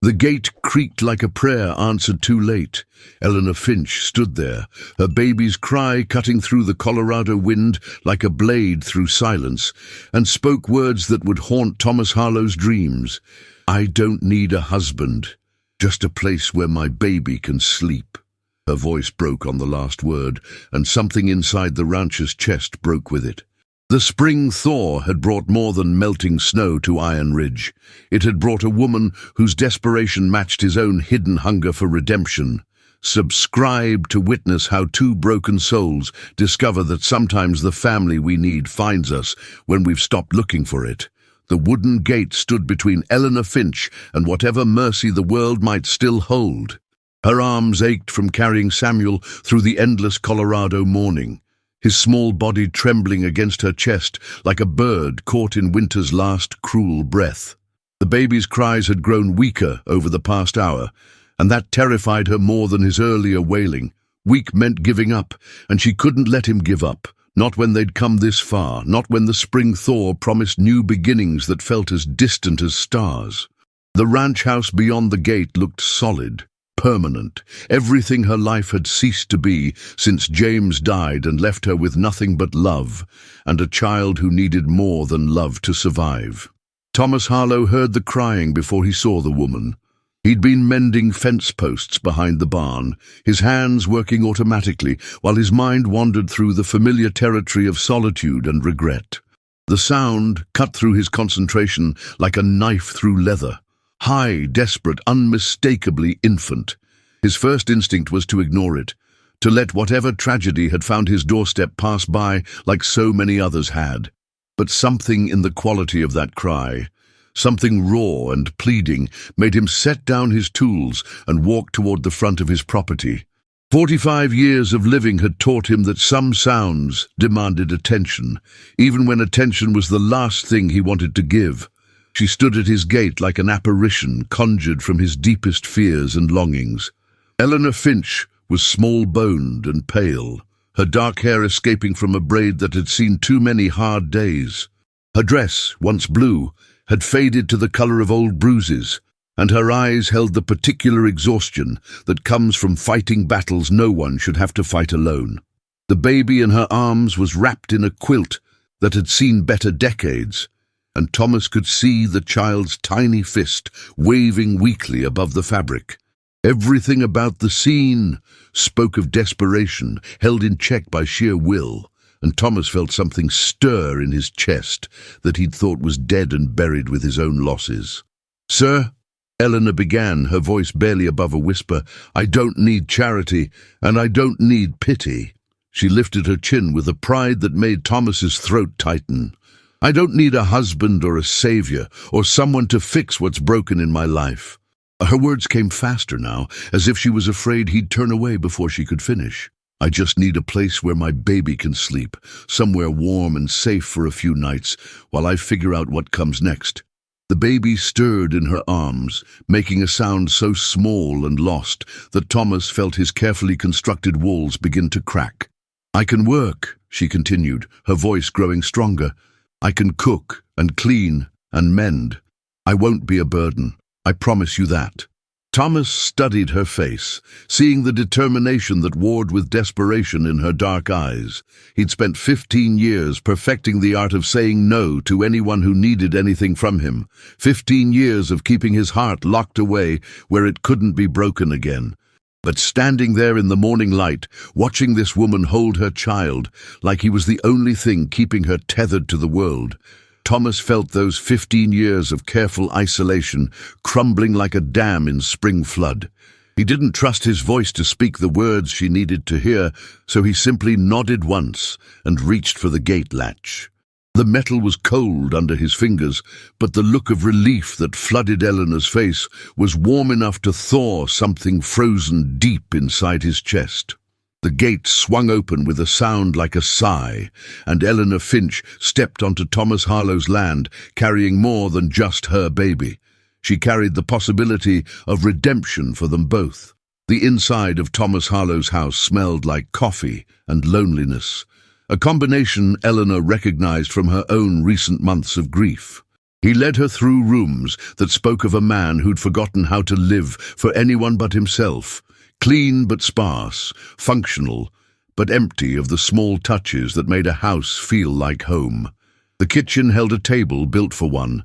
The gate creaked like a prayer answered too late. Eleanor Finch stood there, her baby's cry cutting through the Colorado wind like a blade through silence, and spoke words that would haunt Thomas Harlow's dreams. "I don't need a husband, just a place where my baby can sleep." Her voice broke on the last word, and something inside the rancher's chest broke with it. The spring thaw had brought more than melting snow to Iron Ridge. It had brought a woman whose desperation matched his own hidden hunger for redemption. Subscribe to witness how two broken souls discover that sometimes the family we need finds us when we've stopped looking for it. The wooden gate stood between Eleanor Finch and whatever mercy the world might still hold. Her arms ached from carrying Samuel through the endless Colorado morning, his small body trembling against her chest like a bird caught in winter's last cruel breath. The baby's cries had grown weaker over the past hour, and that terrified her more than his earlier wailing. Weak meant giving up, and she couldn't let him give up. Not when they'd come this far, not when the spring thaw promised new beginnings that felt as distant as stars. The ranch house beyond the gate looked solid, permanent, everything her life had ceased to be since James died and left her with nothing but love, and a child who needed more than love to survive. Thomas Harlow heard the crying before he saw the woman. He'd been mending fence posts behind the barn, his hands working automatically, while his mind wandered through the familiar territory of solitude and regret. The sound cut through his concentration like a knife through leather. High, desperate, unmistakably infant. His first instinct was to ignore it, to let whatever tragedy had found his doorstep pass by like so many others had. But something in the quality of that cry, something raw and pleading, made him set down his tools and walk toward the front of his property. 45 years of living had taught him that some sounds demanded attention, even when attention was the last thing he wanted to give. She stood at his gate like an apparition conjured from his deepest fears and longings. Eleanor Finch was small-boned and pale, her dark hair escaping from a braid that had seen too many hard days. Her dress, once blue, had faded to the color of old bruises, and her eyes held the particular exhaustion that comes from fighting battles no one should have to fight alone. The baby in her arms was wrapped in a quilt that had seen better decades, and Thomas could see the child's tiny fist waving weakly above the fabric. Everything about the scene spoke of desperation, held in check by sheer will, and Thomas felt something stir in his chest that he'd thought was dead and buried with his own losses. "Sir," Eleanor began, her voice barely above a whisper, "I don't need charity, and I don't need pity." She lifted her chin with a pride that made Thomas's throat tighten. "I don't need a husband or a savior or someone to fix what's broken in my life." Her words came faster now, as if she was afraid he'd turn away before she could finish. "I just need a place where my baby can sleep, somewhere warm and safe for a few nights, while I figure out what comes next." The baby stirred in her arms, making a sound so small and lost that Thomas felt his carefully constructed walls begin to crack. "I can work," she continued, her voice growing stronger. "I can cook and clean and mend. I won't be a burden. I promise you that." Thomas studied her face, seeing the determination that warred with desperation in her dark eyes. He'd spent 15 years perfecting the art of saying no to anyone who needed anything from him. 15 years of keeping his heart locked away where it couldn't be broken again. But standing there in the morning light, watching this woman hold her child, like he was the only thing keeping her tethered to the world, Thomas felt those 15 years of careful isolation crumbling like a dam in spring flood. He didn't trust his voice to speak the words she needed to hear, so he simply nodded once and reached for the gate latch. The metal was cold under his fingers, but the look of relief that flooded Eleanor's face was warm enough to thaw something frozen deep inside his chest. The gate swung open with a sound like a sigh, and Eleanor Finch stepped onto Thomas Harlow's land, carrying more than just her baby. She carried the possibility of redemption for them both. The inside of Thomas Harlow's house smelled like coffee and loneliness, a combination Eleanor recognized from her own recent months of grief. He led her through rooms that spoke of a man who'd forgotten how to live for anyone but himself, clean but sparse, functional but empty of the small touches that made a house feel like home. The kitchen held a table built for one,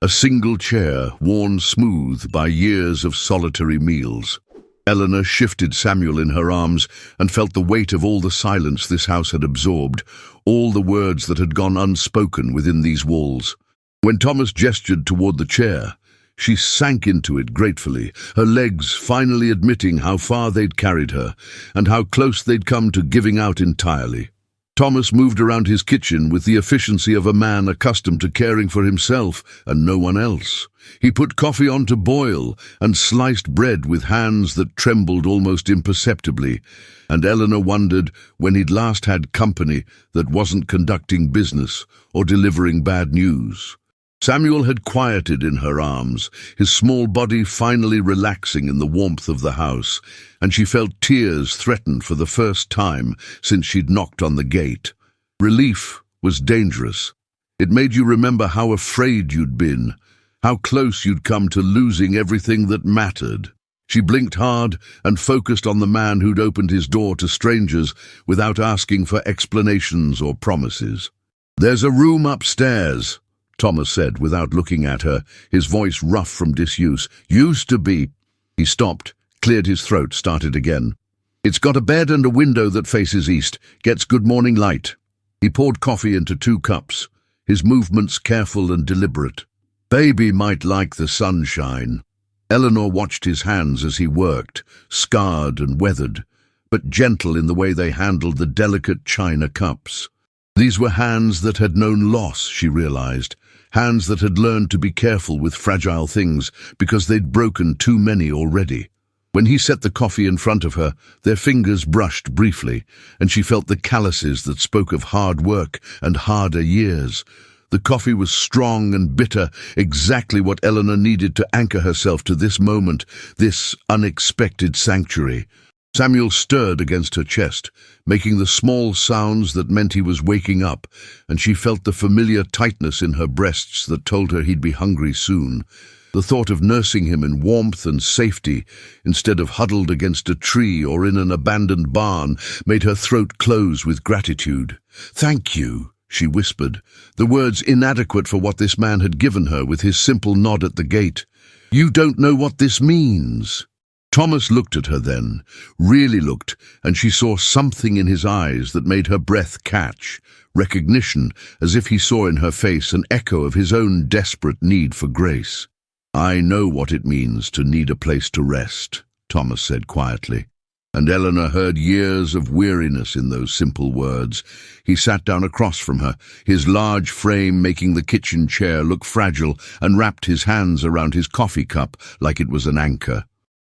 a single chair worn smooth by years of solitary meals. Eleanor shifted Samuel in her arms and felt the weight of all the silence this house had absorbed, all the words that had gone unspoken within these walls. When Thomas gestured toward the chair, she sank into it gratefully, her legs finally admitting how far they'd carried her and how close they'd come to giving out entirely. Thomas moved around his kitchen with the efficiency of a man accustomed to caring for himself and no one else. He put coffee on to boil and sliced bread with hands that trembled almost imperceptibly, and Eleanor wondered when he'd last had company that wasn't conducting business or delivering bad news. Samuel had quieted in her arms, his small body finally relaxing in the warmth of the house, and she felt tears threatened for the first time since she'd knocked on the gate. Relief was dangerous. It made you remember how afraid you'd been, how close you'd come to losing everything that mattered. She blinked hard and focused on the man who'd opened his door to strangers without asking for explanations or promises. "There's a room upstairs," Thomas said without looking at her, his voice rough from disuse. "Used to be." He stopped, cleared his throat, started again. "It's got a bed and a window that faces east, gets good morning light." He poured coffee into 2 cups, his movements careful and deliberate. "Baby might like the sunshine." Eleanor watched his hands as he worked, scarred and weathered, but gentle in the way they handled the delicate china cups. These were hands that had known loss, she realized, hands that had learned to be careful with fragile things because they'd broken too many already. When he set the coffee in front of her, their fingers brushed briefly, and she felt the calluses that spoke of hard work and harder years. The coffee was strong and bitter, exactly what Eleanor needed to anchor herself to this moment, this unexpected sanctuary. Samuel stirred against her chest, making the small sounds that meant he was waking up, and she felt the familiar tightness in her breasts that told her he'd be hungry soon. The thought of nursing him in warmth and safety, instead of huddled against a tree or in an abandoned barn, made her throat close with gratitude. "Thank you," she whispered, the words inadequate for what this man had given her with his simple nod at the gate. "You don't know what this means." Thomas looked at her then, really looked, and she saw something in his eyes that made her breath catch, recognition, as if he saw in her face an echo of his own desperate need for grace. "I know what it means to need a place to rest," Thomas said quietly, and Eleanor heard years of weariness in those simple words. He sat down across from her, his large frame making the kitchen chair look fragile, and wrapped his hands around his coffee cup like it was an anchor.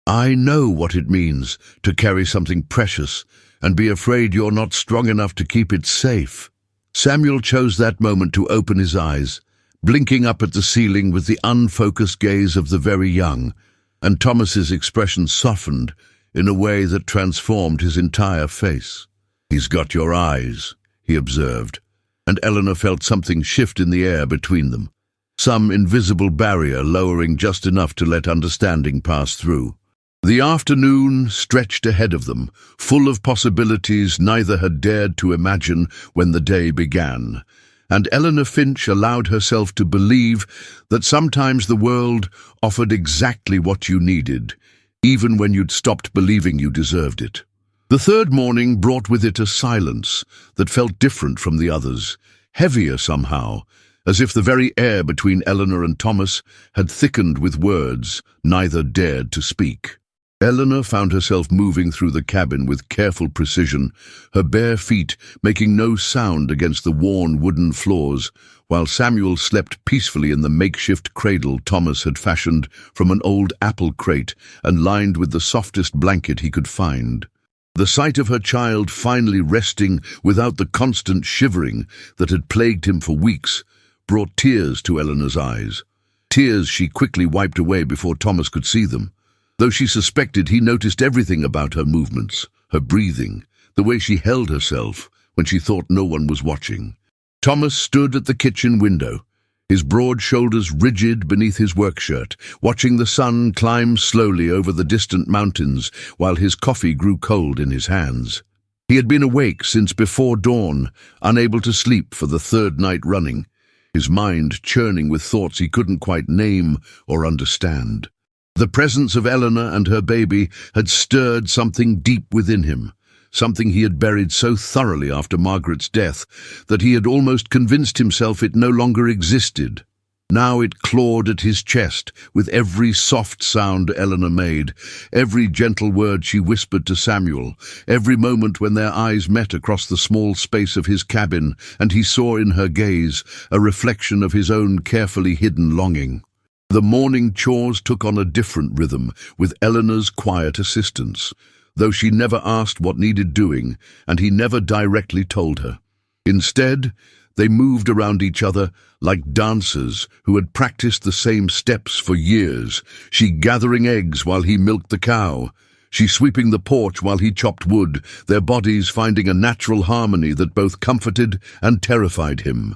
"I know what it means to carry something precious and be afraid you're not strong enough to keep it safe." Samuel chose that moment to open his eyes, blinking up at the ceiling with the unfocused gaze of the very young, and Thomas's expression softened in a way that transformed his entire face. "He's got your eyes," he observed, and Eleanor felt something shift in the air between them, some invisible barrier lowering just enough to let understanding pass through. The afternoon stretched ahead of them, full of possibilities neither had dared to imagine when the day began, and Eleanor Finch allowed herself to believe that sometimes the world offered exactly what you needed, even when you'd stopped believing you deserved it. The third morning brought with it a silence that felt different from the others, heavier somehow, as if the very air between Eleanor and Thomas had thickened with words neither dared to speak. Eleanor found herself moving through the cabin with careful precision, her bare feet making no sound against the worn wooden floors, while Samuel slept peacefully in the makeshift cradle Thomas had fashioned from an old apple crate and lined with the softest blanket he could find. The sight of her child finally resting without the constant shivering that had plagued him for weeks brought tears to Eleanor's eyes, tears she quickly wiped away before Thomas could see them. Though she suspected he noticed everything about her movements, her breathing, the way she held herself when she thought no one was watching. Thomas stood at the kitchen window, his broad shoulders rigid beneath his workshirt, watching the sun climb slowly over the distant mountains while his coffee grew cold in his hands. He had been awake since before dawn, unable to sleep for the third night running, his mind churning with thoughts he couldn't quite name or understand. The presence of Eleanor and her baby had stirred something deep within him, something he had buried so thoroughly after Margaret's death that he had almost convinced himself it no longer existed. Now it clawed at his chest with every soft sound Eleanor made, every gentle word she whispered to Samuel, every moment when their eyes met across the small space of his cabin and he saw in her gaze a reflection of his own carefully hidden longing. The morning chores took on a different rhythm, with Eleanor's quiet assistance, though she never asked what needed doing, and he never directly told her. Instead, they moved around each other like dancers who had practiced the same steps for years, she gathering eggs while he milked the cow, she sweeping the porch while he chopped wood, their bodies finding a natural harmony that both comforted and terrified him.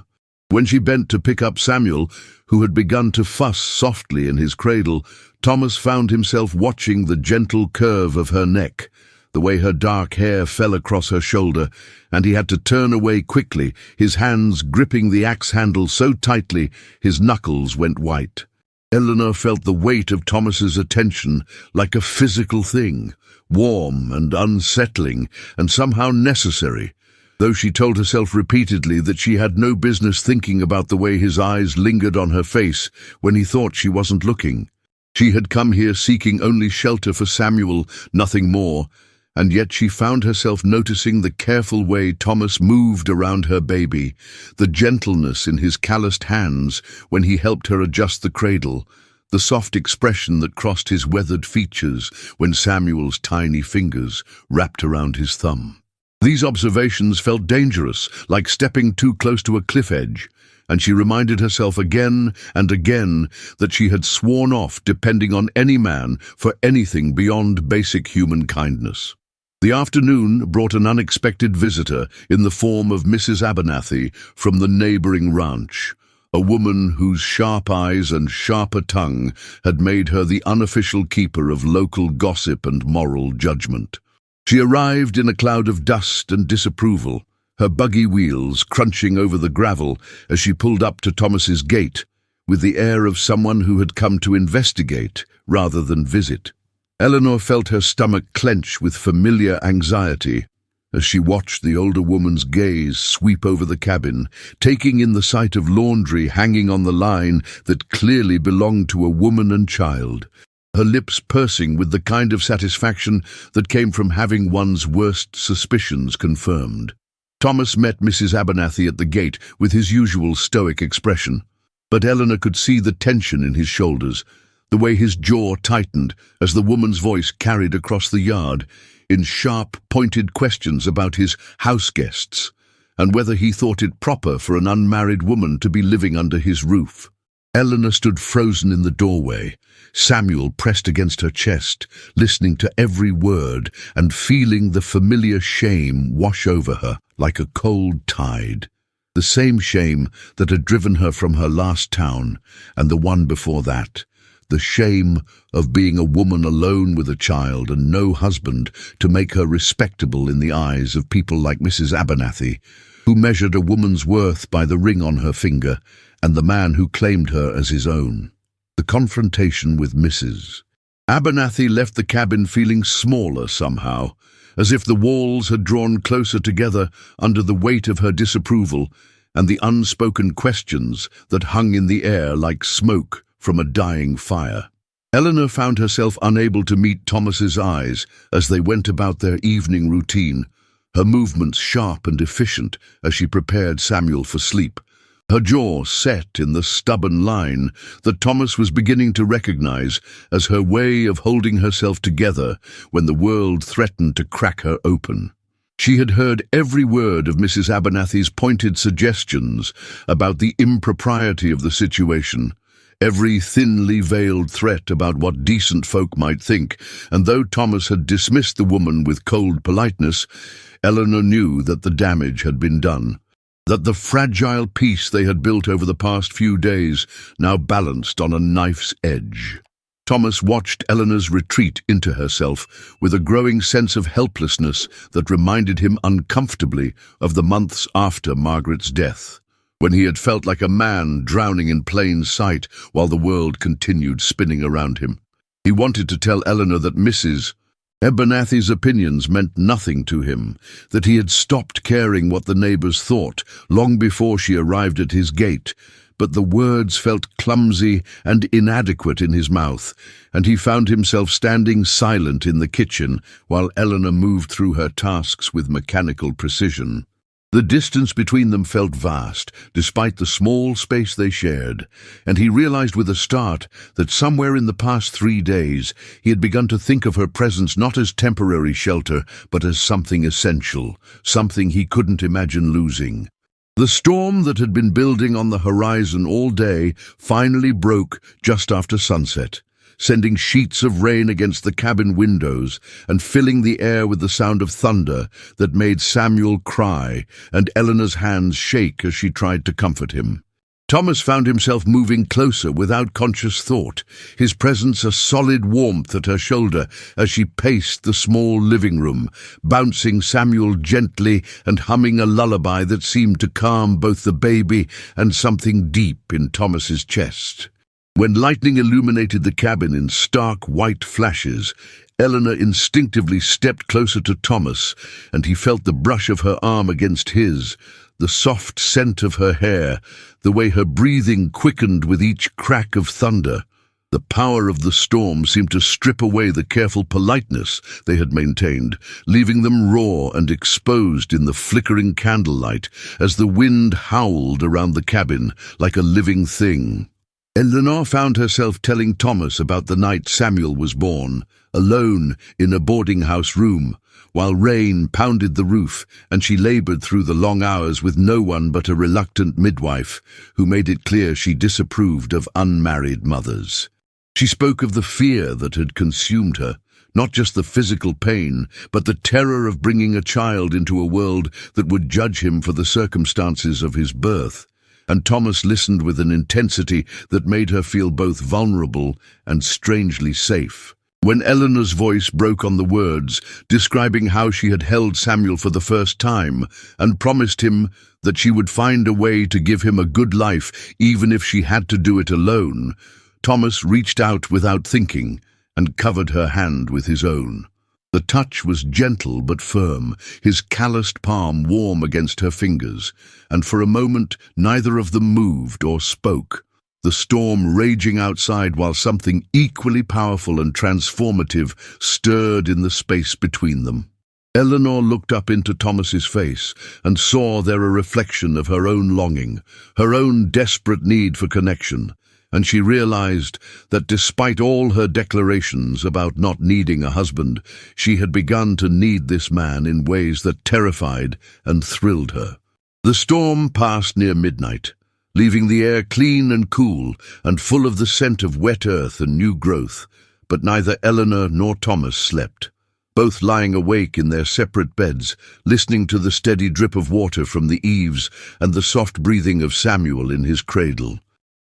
When she bent to pick up Samuel, who had begun to fuss softly in his cradle, Thomas found himself watching the gentle curve of her neck, the way her dark hair fell across her shoulder, and he had to turn away quickly, his hands gripping the axe handle so tightly his knuckles went white. Eleanor felt the weight of Thomas's attention like a physical thing, warm and unsettling, and somehow necessary, though she told herself repeatedly that she had no business thinking about the way his eyes lingered on her face when he thought she wasn't looking. She had come here seeking only shelter for Samuel, nothing more, and yet she found herself noticing the careful way Thomas moved around her baby, the gentleness in his calloused hands when he helped her adjust the cradle, the soft expression that crossed his weathered features when Samuel's tiny fingers wrapped around his thumb. These observations felt dangerous, like stepping too close to a cliff edge, and she reminded herself again and again that she had sworn off depending on any man for anything beyond basic human kindness. The afternoon brought an unexpected visitor in the form of Mrs. Abernathy from the neighboring ranch, a woman whose sharp eyes and sharper tongue had made her the unofficial keeper of local gossip and moral judgment. She arrived in a cloud of dust and disapproval, her buggy wheels crunching over the gravel as she pulled up to Thomas's gate, with the air of someone who had come to investigate rather than visit. Eleanor felt her stomach clench with familiar anxiety as she watched the older woman's gaze sweep over the cabin, taking in the sight of laundry hanging on the line that clearly belonged to a woman and child, her lips pursing with the kind of satisfaction that came from having one's worst suspicions confirmed. Thomas met Mrs. Abernathy at the gate with his usual stoic expression, but Eleanor could see the tension in his shoulders, the way his jaw tightened as the woman's voice carried across the yard in sharp, pointed questions about his house guests and whether he thought it proper for an unmarried woman to be living under his roof. Eleanor stood frozen in the doorway, Samuel pressed against her chest, listening to every word and feeling the familiar shame wash over her like a cold tide. The same shame that had driven her from her last town and the one before that. The shame of being a woman alone with a child and no husband to make her respectable in the eyes of people like Mrs. Abernathy, who measured a woman's worth by the ring on her finger and the man who claimed her as his own. The confrontation with Mrs. Abernathy left the cabin feeling smaller somehow, as if the walls had drawn closer together under the weight of her disapproval and the unspoken questions that hung in the air like smoke from a dying fire. Eleanor found herself unable to meet Thomas's eyes as they went about their evening routine, her movements sharp and efficient as she prepared Samuel for sleep, her jaw set in the stubborn line that Thomas was beginning to recognize as her way of holding herself together when the world threatened to crack her open. She had heard every word of Mrs. Abernathy's pointed suggestions about the impropriety of the situation, every thinly veiled threat about what decent folk might think, and though Thomas had dismissed the woman with cold politeness, Eleanor knew that the damage had been done. that the fragile peace they had built over the past few days now balanced on a knife's edge. Thomas watched Eleanor's retreat into herself with a growing sense of helplessness that reminded him uncomfortably of the months after Margaret's death, when he had felt like a man drowning in plain sight while the world continued spinning around him. He wanted to tell Eleanor that Mrs. Abernathy's opinions meant nothing to him, that he had stopped caring what the neighbours thought long before she arrived at his gate, but the words felt clumsy and inadequate in his mouth, and he found himself standing silent in the kitchen while Eleanor moved through her tasks with mechanical precision. The distance between them felt vast, despite the small space they shared, and he realized with a start that somewhere in the past 3 days he had begun to think of her presence not as temporary shelter, but as something essential, something he couldn't imagine losing. The storm that had been building on the horizon all day finally broke just after sunset, sending sheets of rain against the cabin windows and filling the air with the sound of thunder that made Samuel cry and Eleanor's hands shake as she tried to comfort him. Thomas found himself moving closer without conscious thought, his presence a solid warmth at her shoulder as she paced the small living room, bouncing Samuel gently and humming a lullaby that seemed to calm both the baby and something deep in Thomas's chest. When lightning illuminated the cabin in stark white flashes, Eleanor instinctively stepped closer to Thomas, and he felt the brush of her arm against his, the soft scent of her hair, the way her breathing quickened with each crack of thunder. The power of the storm seemed to strip away the careful politeness they had maintained, leaving them raw and exposed in the flickering candlelight as the wind howled around the cabin like a living thing. Eleanor found herself telling Thomas about the night Samuel was born, alone in a boarding house room, while rain pounded the roof and she labored through the long hours with no one but a reluctant midwife who made it clear she disapproved of unmarried mothers. She spoke of the fear that had consumed her, not just the physical pain, but the terror of bringing a child into a world that would judge him for the circumstances of his birth. And Thomas listened with an intensity that made her feel both vulnerable and strangely safe. When Eleanor's voice broke on the words, describing how she had held Samuel for the first time and promised him that she would find a way to give him a good life even if she had to do it alone, Thomas reached out without thinking and covered her hand with his own. The touch was gentle but firm, his calloused palm warm against her fingers, and for a moment neither of them moved or spoke, the storm raging outside while something equally powerful and transformative stirred in the space between them. Eleanor looked up into Thomas's face and saw there a reflection of her own longing, her own desperate need for connection, and she realized that despite all her declarations about not needing a husband, she had begun to need this man in ways that terrified and thrilled her. The storm passed near midnight, leaving the air clean and cool and full of the scent of wet earth and new growth, but neither Eleanor nor Thomas slept, both lying awake in their separate beds, listening to the steady drip of water from the eaves and the soft breathing of Samuel in his cradle.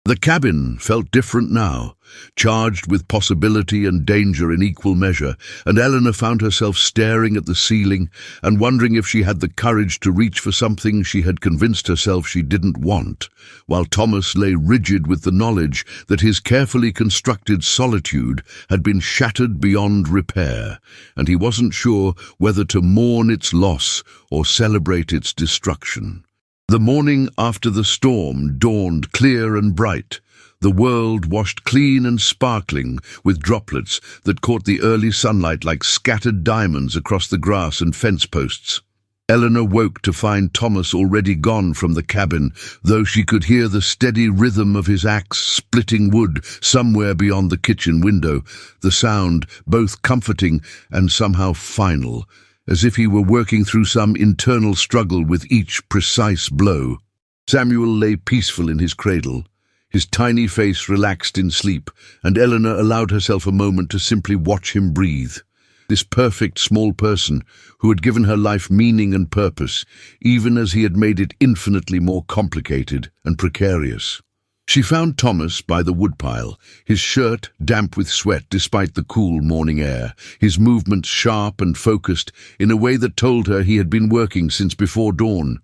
The cabin felt different now, charged with possibility and danger in equal measure, and Eleanor found herself staring at the ceiling and wondering if she had the courage to reach for something she had convinced herself she didn't want, while Thomas lay rigid with the knowledge that his carefully constructed solitude had been shattered beyond repair, and he wasn't sure whether to mourn its loss or celebrate its destruction. The morning after the storm dawned clear and bright, the world washed clean and sparkling with droplets that caught the early sunlight like scattered diamonds across the grass and fence posts. Eleanor woke to find Thomas already gone from the cabin, though she could hear the steady rhythm of his axe splitting wood somewhere beyond the kitchen window, the sound both comforting and somehow final, as if he were working through some internal struggle with each precise blow. Samuel lay peaceful in his cradle, his tiny face relaxed in sleep, and Eleanor allowed herself a moment to simply watch him breathe. this perfect small person who had given her life meaning and purpose, even as he had made it infinitely more complicated and precarious. She found Thomas by the woodpile, his shirt damp with sweat despite the cool morning air, his movements sharp and focused in a way that told her he had been working since before dawn.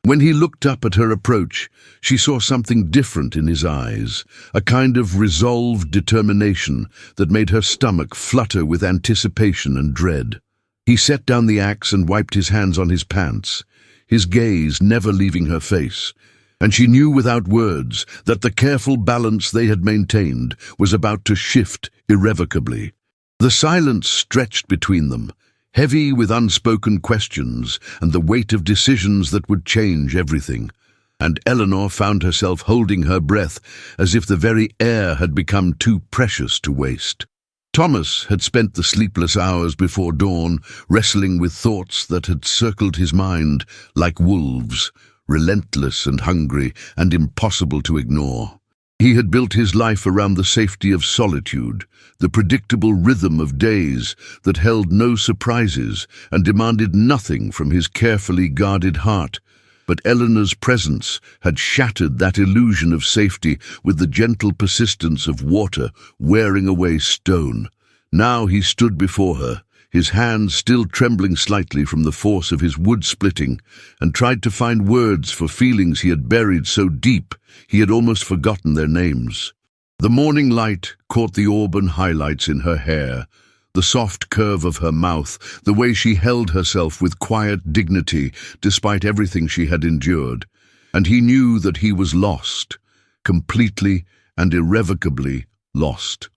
When he looked up at her approach, she saw something different in his eyes, a kind of resolved determination that made her stomach flutter with anticipation and dread. He set down the axe and wiped his hands on his pants, his gaze never leaving her face, and she knew without words that the careful balance they had maintained was about to shift irrevocably. The silence stretched between them, heavy with unspoken questions and the weight of decisions that would change everything. And Eleanor found herself holding her breath as if the very air had become too precious to waste. Thomas had spent the sleepless hours before dawn wrestling with thoughts that had circled his mind like wolves, relentless and hungry and impossible to ignore. He had built his life around the safety of solitude, the predictable rhythm of days that held no surprises and demanded nothing from his carefully guarded heart. But Eleanor's presence had shattered that illusion of safety with the gentle persistence of water wearing away stone. Now he stood before her, his hands still trembling slightly from the force of his wood splitting, and tried to find words for feelings he had buried so deep he had almost forgotten their names. The morning light caught the auburn highlights in her hair, the soft curve of her mouth, the way she held herself with quiet dignity despite everything she had endured, and he knew that he was lost, completely and irrevocably lost.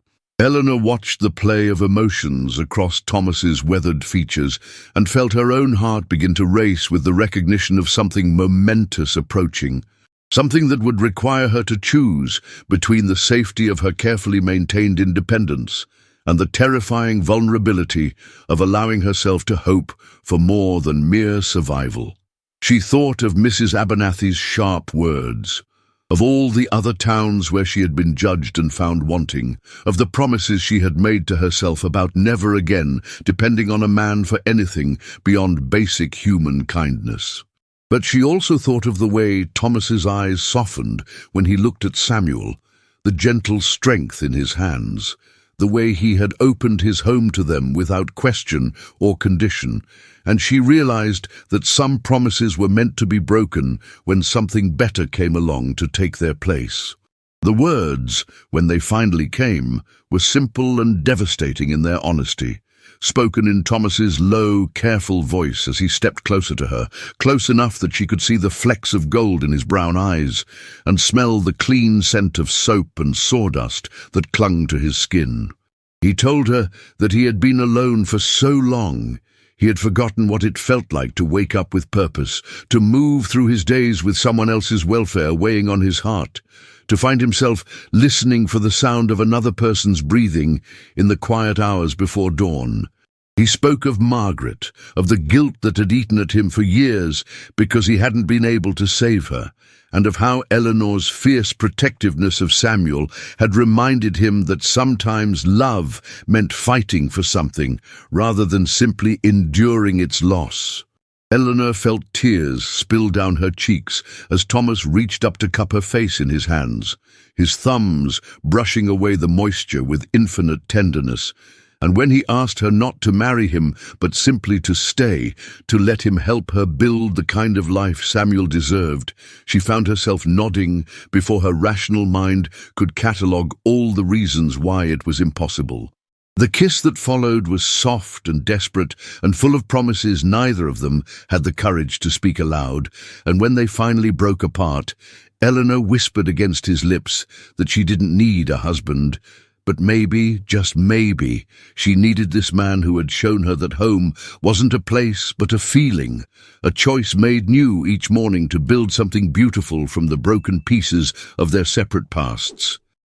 Eleanor watched the play of emotions across Thomas's weathered features and felt her own heart begin to race with the recognition of something momentous approaching, something that would require her to choose between the safety of her carefully maintained independence and the terrifying vulnerability of allowing herself to hope for more than mere survival. She thought of Mrs. Abernathy's sharp words, of all the other towns where she had been judged and found wanting, of the promises she had made to herself about never again depending on a man for anything beyond basic human kindness. But she also thought of the way Thomas's eyes softened when he looked at Samuel, the gentle strength in his hands, the way he had opened his home to them without question or condition, and she realized that some promises were meant to be broken when something better came along to take their place. The words, when they finally came, were simple and devastating in their honesty, spoken in Thomas's low, careful voice as he stepped closer to her, close enough that she could see the flecks of gold in his brown eyes and smell the clean scent of soap and sawdust that clung to his skin. He told her that he had been alone for so long, he had forgotten what it felt like to wake up with purpose, to move through his days with someone else's welfare weighing on his heart, to find himself listening for the sound of another person's breathing in the quiet hours before dawn. He spoke of Margaret, of the guilt that had eaten at him for years because he hadn't been able to save her, and of how Eleanor's fierce protectiveness of Samuel had reminded him that sometimes love meant fighting for something rather than simply enduring its loss. Eleanor felt tears spill down her cheeks as Thomas reached up to cup her face in his hands, his thumbs brushing away the moisture with infinite tenderness. And when he asked her not to marry him, but simply to stay, to let him help her build the kind of life Samuel deserved, she found herself nodding before her rational mind could catalogue all the reasons why it was impossible. The kiss that followed was soft and desperate and full of promises neither of them had the courage to speak aloud, and when they finally broke apart, Eleanor whispered against his lips that she didn't need a husband, but maybe, just maybe, she needed this man who had shown her that home wasn't a place but a feeling, a choice made new each morning to build something beautiful from the broken pieces of their separate pasts.